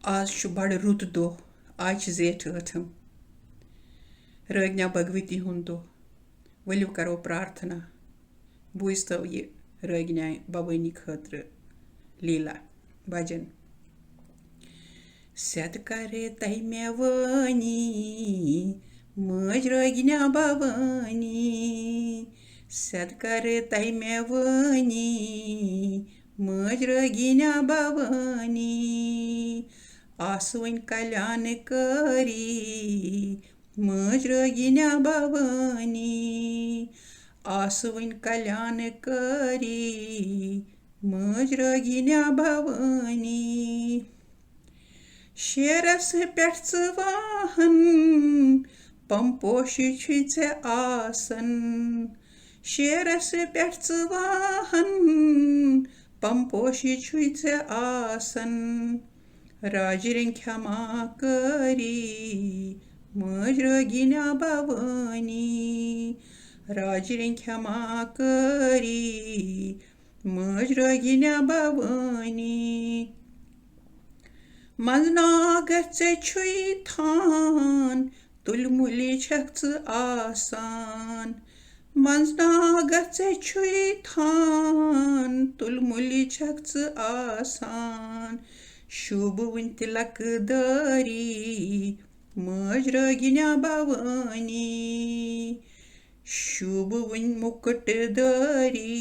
आज छु बड़ रुत दो आज छ ज़ेठ ٲठम Ragnya Bhagwati हुंद दो वलियो करो प्रार्थना बूझतो ये Ragnya Bhavani खतर Leela भजन Sed करे तै मे वनी मज Ragnya Bhavani Sed करे तै मे वनी मज Ragnya Bhavani आसवन कल्याण करी मज Ragnya Bhavani आसवन कल्याण करी मज Ragnya Bhavani शेरस पेठ वाहन पंपोश छुचे आसन शेरस पेठ वाहन पंपोश छुचे आसन राजरिं क्षमा करी मज Ragnya Bhavani राजरिं क्षमा करी मज Ragnya Bhavani मजनागत छुई थान तुलमुली छक्स आसान मजनागत छुई थान तुलमुली छक्स आसान शुभवन तिलक दारी मज Ragnya Bhavani शुभवन मुकुट दारी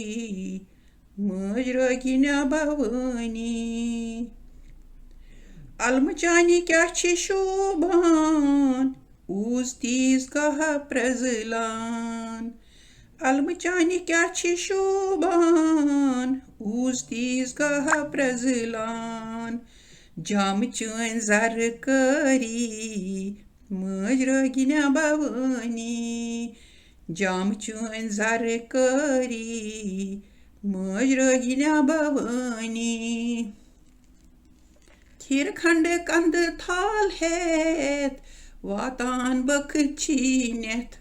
मज Ragnya Bhavani अलमचानी क्या छे शोभान उस तीज कहा प्रजलान अलमचानी क्या छे शोभान उस तीज कहा प्रजलान जाम चुन जर करी मज Ragnya Bhavani जाम चुन जर करी मज Ragnya Bhavani खीर खंड कंद थाल हेत वातान बख छीनेत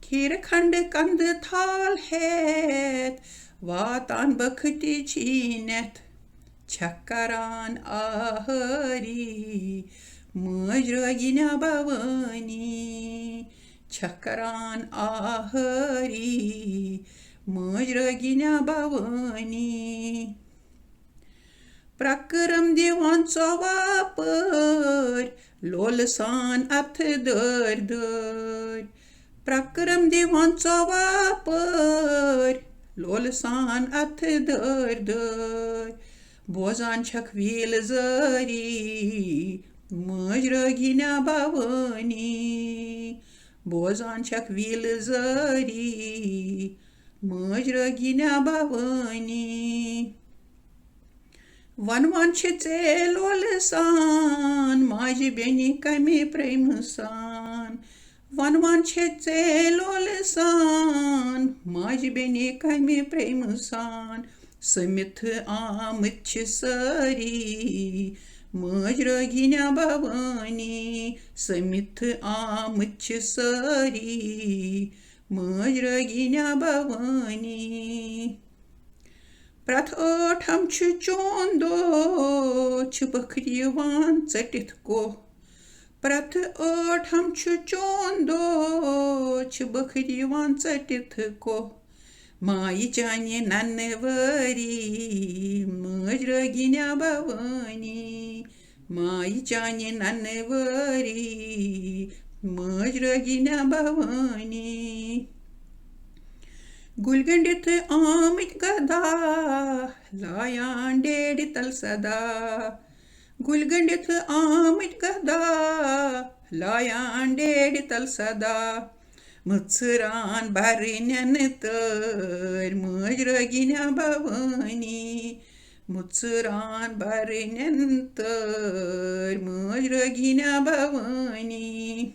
खीर खंड कंद थाल हेत वातान बखटी छीनेत छक्करान आहरी मज Ragnya Bhavani छक्करान आहरी मज Ragnya Bhavani प्रक्रम दिवांचा वापर लोलसान अथ दर दर प्रक्रम दिवांचा वापर लोलसान अथ दर दर बोजान छक वील जरी मज Ragnya Bhavani बोजान छक वील जरी मज Ragnya Bhavani वन छे लोलसान माज बेनी कमी प्रेम सान वन छे लोलसान माज बेनी कमी प्रेम सान समिथ आमत छ सारी मज Ragnya Bhavani समिथ आमत छ सारी मज Ragnya Bhavani प्रथ ٲठم چھُ چون دۄہ چھِ بکھریوان ژٔٹِتھ کوہ پرٛٮ۪تھ ٲٹھم چھُ چون دۄہ چھِ بکھریوان ژٔٹِتھ کوہ مایہِ چانہِ ننہٕ وٲری مٲج Ragnya Bhavani مایہِ چانہِ ننہٕ وٲری مٲج Ragnya Bhavani गुल गंडित आमत गदा लायान डेड तल सदा गुल गंडित आमत गदा लायान डेड तल सदा मुत्सरान बारिनन तर मज Ragnya Bhavani मुत्सरान बारिनन तर मज Ragnya Bhavani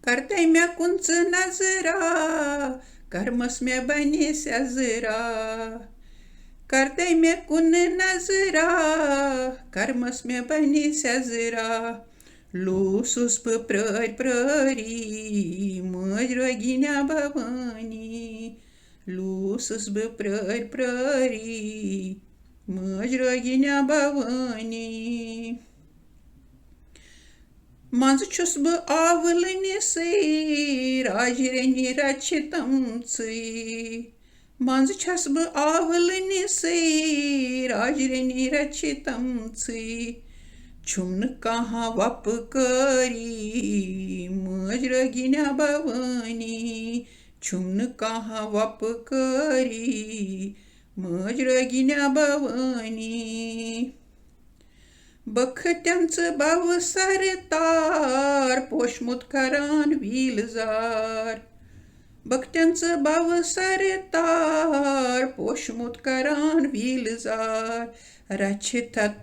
करते मैं कुंच नजरा कर्मस में बनी सजरा करते मैं कुन नजरा कर्मस में बनी सजरा लूसुस प्ररी मज Ragnya Bhavani लूसुस प्ररी Maj Ragnya Bhavani. Manzu chus bu avlini sei, rajreni rachitam tsui. Manzu chus bu avlini sei, rajreni rachitam tsui. Chumn kaha vap kari, Maj Ragnya Bhavani. Chumn kaha vap kari, Maj Ragnya Bhavani. Băkhăteamță bavă saretar, poșmut caran vilzar. Băkhăteamță bavă saretar, poșmut caran vilzar. Rachitak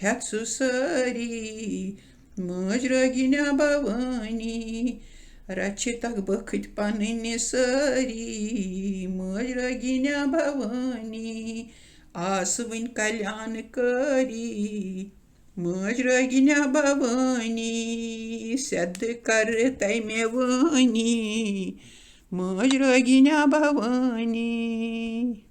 ह्याचु सरी, Maj Ragnya Bhavani. Rachitak băkhăt panini sări, Maj Ragnya Bhavani. Asvin kalyan kari, Maj Ragnya Bhavani. Sed kartai mevani, Maj Ragnya Bhavani.